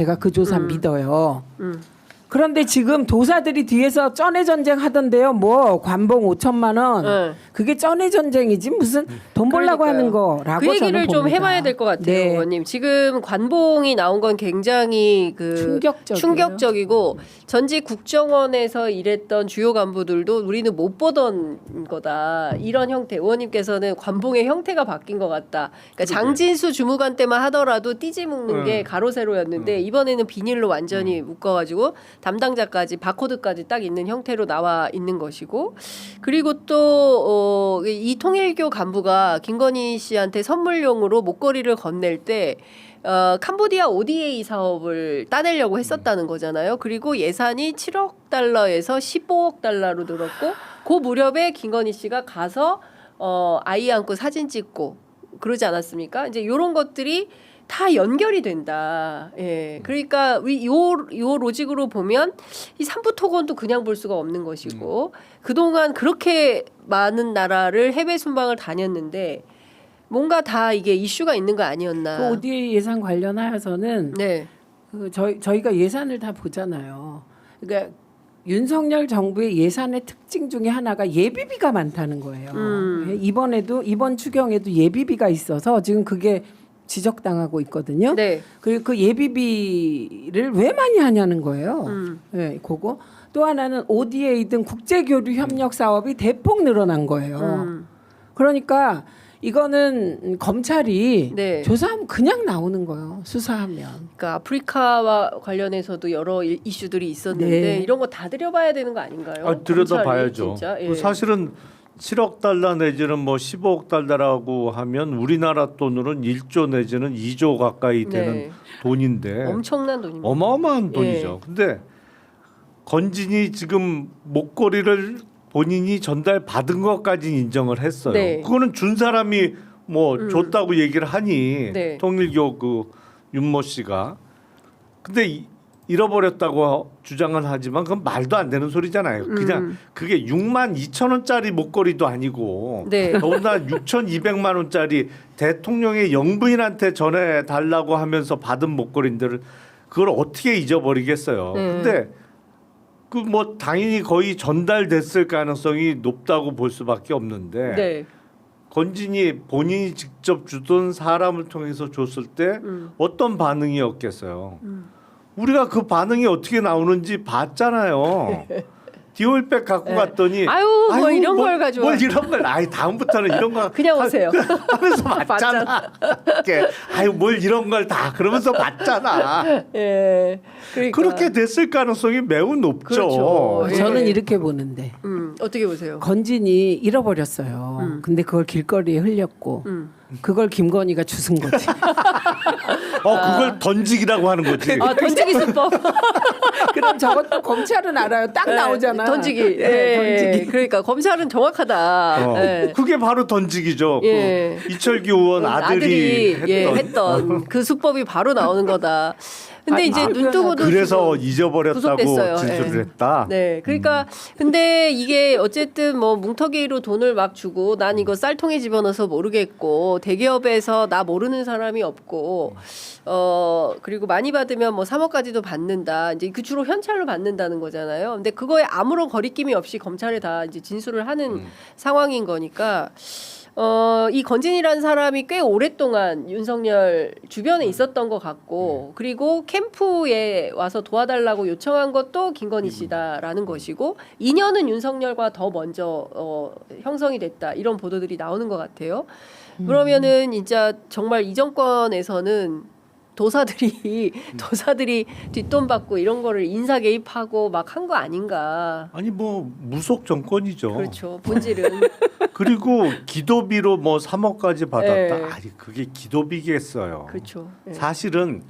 제가 그 조사 믿어요. 그런데 지금 도사들이 뒤에서 쩐해 전쟁 하던데요. 뭐 관봉 5천만 원. 그게 쩐해 전쟁이지 무슨 돈 벌라고 하는 거라고 그 얘기를 저는 좀 봅니다. 해봐야 될 것 같아요, 네. 의원님. 지금 관봉이 나온 건 굉장히 충격적이고 전직 국정원에서 일했던 주요 간부들도 우리는 못 보던 거다. 이런 형태. 의원님께서는 관봉의 형태가 바뀐 것 같다. 그러니까 장진수 주무관 때만 하더라도 띠지 묶는 게 가로 세로였는데 이번에는 비닐로 완전히 묶어가지고 담당자까지 바코드까지 딱 있는 형태로 나와 있는 것이고, 그리고 또 이 통일교 간부가 김건희 씨한테 선물용으로 목걸이를 건넬 때 캄보디아 ODA 사업을 따내려고 했었다는 거잖아요. 그리고 예산이 7억 달러에서 15억 달러로 늘었고, 그 무렵에 김건희 씨가 가서 아이 안고 사진 찍고 그러지 않았습니까? 이제 이런 것들이 다 연결이 된다. 예. 그러니까 요 로직으로 보면 이 삼부토건도 그냥 볼 수가 없는 것이고, 그동안 그렇게 많은 나라를 해외 순방을 다녔는데 뭔가 다 이게 이슈가 있는 거 아니었나. 그 ODA 예산 관련하여서는 네. 그 저희가 예산을 다 보잖아요. 그러니까 윤석열 정부의 예산의 특징 중에 하나가 예비비가 많다는 거예요. 이번 추경에도 예비비가 있어서 지금 그게 지적당하고 있거든요. 네. 그리고 그 예비비를 왜 많이 하냐는 거예요. 네, 그거. 또 하나는 ODA 등 국제교류 협력 사업이 대폭 늘어난 거예요. 그러니까 이거는 검찰이 네. 조사하면 그냥 나오는 거예요. 수사하면. 그러니까 아프리카와 관련해서도 여러 이슈들이 있었는데 네. 이런 거 다 들여봐야 되는 거 아닌가요? 들여다봐야죠. 검찰이 진짜? 예. 그 사실은 7억 달러 내지는 뭐 15억 달러라고 하면 우리나라 돈으로는 1조 내지는 2조 가까이 되는 네. 돈인데 엄청난 돈입니다. 어마어마한 돈이죠. 근데 건진이 지금 목걸이를 본인이 전달 받은 것까지 인정을 했어요. 네. 그거는 준 사람이 뭐 줬다고 얘기를 하니 네. 통일교 그 윤모 씨가. 근데 잃어버렸다고 주장은 하지만 그건 말도 안 되는 소리잖아요. 그냥 그게 6만 2천 원짜리 목걸이도 아니고 네. 더군다나 6,200만 원짜리 대통령의 영부인한테 전해달라고 하면서 받은 목걸이들을 그걸 어떻게 잊어버리겠어요. 근데 그 뭐 당연히 거의 전달됐을 가능성이 높다고 볼 수밖에 없는데 네. 건진이 본인이 직접 주던 사람을 통해서 줬을 때 어떤 반응이었겠어요. 우리가 그 반응이 어떻게 나오는지 봤잖아요. 디올백 갖고 갔더니 아유, 뭐 이런 걸 가지고 뭘 이런 걸 다음부터는 이런 거 그냥 오세요. 하면서 봤잖아. 이렇게 아유 뭘 이런 걸 다 그러면서 봤잖아. 예. 그러니까. 그렇게 됐을 가능성이 매우 높죠. 그렇죠. 예. 저는 이렇게 보는데 어떻게 보세요? 건진이 잃어버렸어요. 근데 그걸 길거리에 흘렸고 그걸 김건희가 주운 거지. 그걸 던지기라고 하는 거지. 던지기 수법. 그럼 저것도 검찰은 알아요. 딱 나오잖아. 던지기. 네, 던지기. 그러니까 검찰은 정확하다. 예. 그게 바로 던지기죠. 예. 그 이철규 의원 아들이 했던 그 수법이 바로 나오는 거다. 근데 이제 눈 뜨고도 그래서 지금 잊어버렸다고 구속됐어요. 진술을 예. 했다. 네, 그러니까 근데 이게 어쨌든 뭐 뭉터기로 돈을 막 주고 난 이거 쌀통에 집어넣어서 모르겠고 대기업에서 나 모르는 사람이 없고 그리고 많이 받으면 뭐 3억까지도 받는다. 이제 그 주로 현찰로 받는다는 거잖아요. 근데 그거에 아무런 거리낌이 없이 검찰에 다 이제 진술을 하는 상황인 거니까. 이 건진이라는 사람이 꽤 오랫동안 윤석열 주변에 있었던 것 같고, 그리고 캠프에 와서 도와달라고 요청한 것도 김건희 씨다라는 것이고, 인연은 윤석열과 더 먼저 형성이 됐다, 이런 보도들이 나오는 것 같아요. 그러면은 진짜 정말 이 정권에서는 도사들이 뒷돈 받고 이런 거를 인사 개입하고 막 한 거 아닌가. 아니 뭐 무속 정권이죠. 그렇죠. 본질은. 그리고 기도비로 뭐 3억까지 받았다. 네. 아니 그게 기도비겠어요. 그렇죠. 네. 사실은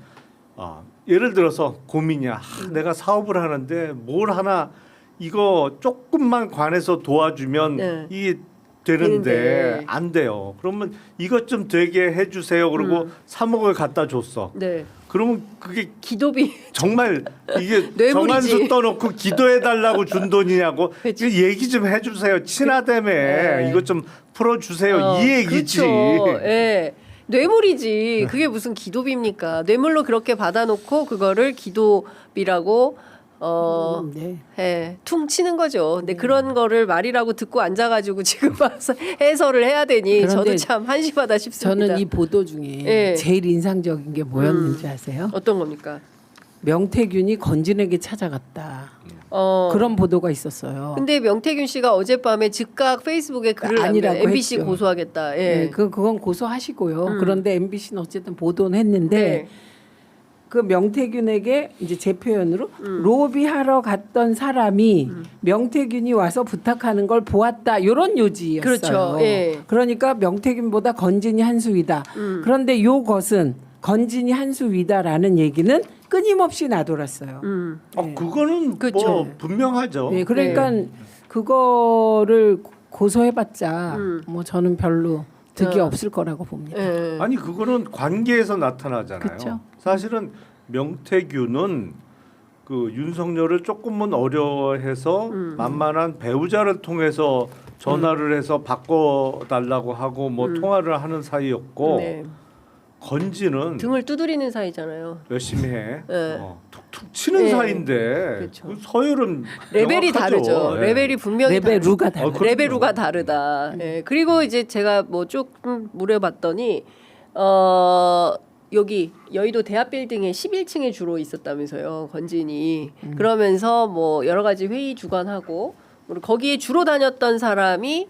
예를 들어서 고민이야. 내가 사업을 하는데 뭘 하나 이거 조금만 관해서 도와주면 네. 이게 되는데 되는데. 안 돼요. 그러면 이것 좀 되게 해주세요. 그리고 3억을 갖다 줬어. 네. 그러면 그게 기도비. 정말 이게 뇌물이지. 정한수 떠놓고 기도해달라고 준 돈이냐고 그치. 이거 얘기 좀 해주세요. 친하다며 네. 이거 좀 풀어주세요. 이 얘기지. 그렇죠. 예. 뇌물이지. 그게 무슨 기도비입니까? 뇌물로 그렇게 받아놓고 그거를 기도비라고 네. 예, 퉁 치는 거죠. 근데 그런 거를 말이라고 듣고 앉아가지고 지금 와서 해설을 해야 되니 저도 그런데 참 한심하다 싶습니다. 저는 이 보도 중에 예. 제일 인상적인 게 뭐였는지 아세요? 어떤 겁니까? 명태균이 건진에게 찾아갔다. 그런 보도가 있었어요. 근데 명태균 씨가 어젯밤에 즉각 페이스북에 글을 남겨 아니라고 MBC 했죠. 고소하겠다. 예. 네, 그건 고소하시고요. 그런데 MBC는 어쨌든 보도는 했는데 네. 그 명태균에게 이제 제 표현으로 로비하러 갔던 사람이 명태균이 와서 부탁하는 걸 보았다. 이런 요지였어요. 그렇죠. 예. 그러니까 명태균보다 건진이 한 수 위다. 그런데 요것은 건진이 한 수 위다라는 얘기는 끊임없이 나돌았어요. 그거는 그렇죠. 뭐 분명하죠. 네, 그러니까 그거를 고소해봤자 뭐 저는 별로 득이 없을 거라고 봅니다. 예. 아니 그거는 관계에서 나타나잖아요. 그쵸. 사실은 명태균은 그 윤석열을 조금은 어려워해서 만만한 배우자를 통해서 전화를 해서 바꿔달라고 하고 뭐 통화를 하는 사이였고 네. 건지는 등을 두드리는 사이잖아요. 열심히 해. 네. 툭툭 치는 네. 사이인데 그렇죠. 그 서열은 레벨이 명확하죠. 다르죠. 예. 레벨이 분명히 레벨루가 다르죠. 그럼요. 레벨루가 다르다. 예. 그리고 이제 제가 뭐 조금 물어봤더니 여기 여의도 대합빌딩의 11층에 주로 있었다면서요. 건진이. 그러면서 뭐 여러 가지 회의 주관하고 그리고 거기에 주로 다녔던 사람이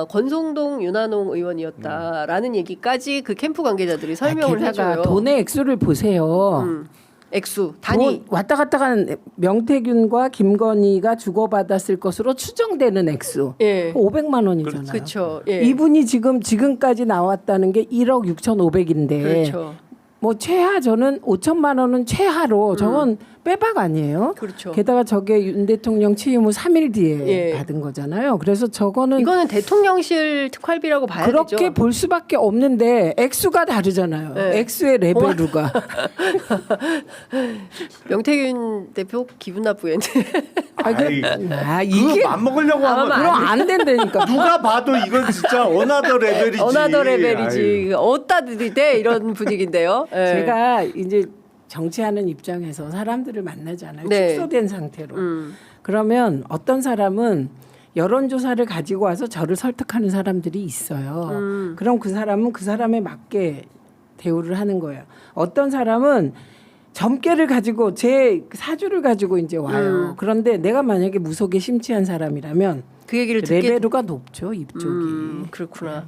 권성동 윤한홍 의원이었다라는 얘기까지 그 캠프 관계자들이 설명을 게다가 해줘요. 돈의 액수를 보세요. 액수 단위. 돈 왔다 갔다 가는 명태균과 김건희가 주고받았을 것으로 추정되는 액수. 예. 500만 원이잖아요. 그렇죠. 예. 이분이 지금까지 나왔다는 게 1억 6,500인데 그렇죠. 뭐 최하 저는 5천만 원은 최하로 저건 빼박 아니에요. 그렇죠. 게다가 저게 윤 대통령 취임 후 3일 뒤에 예. 받은 거잖아요. 그래서 저거는 이거는 대통령실 특활비라고 봐야 그렇게 되죠. 볼 수밖에 없는데 액수가 다르잖아요. 네. 액수의 레벨루가. 명태균 대표 기분 나쁘겠네. 이게 그거 맘먹으려고 하면 그럼 안 된다니까. 누가 봐도 이건 진짜 어나더 레벨이지. 어나더 레벨이지. 어디다 들이대 이런 분위기인데요. 예. 제가 이제 정치하는 입장에서 사람들을 만나잖아요. 네. 축소된 상태로. 그러면 어떤 사람은 여론조사를 가지고 와서 저를 설득하는 사람들이 있어요. 그럼 그 사람은 그 사람에 맞게 대우를 하는 거예요. 어떤 사람은 점괘를 가지고 제 사주를 가지고 이제 와요. 그런데 내가 만약에 무속에 심취한 사람이라면 그 얘기를 듣게 레벨루가 높죠, 이쪽이. 그렇구나.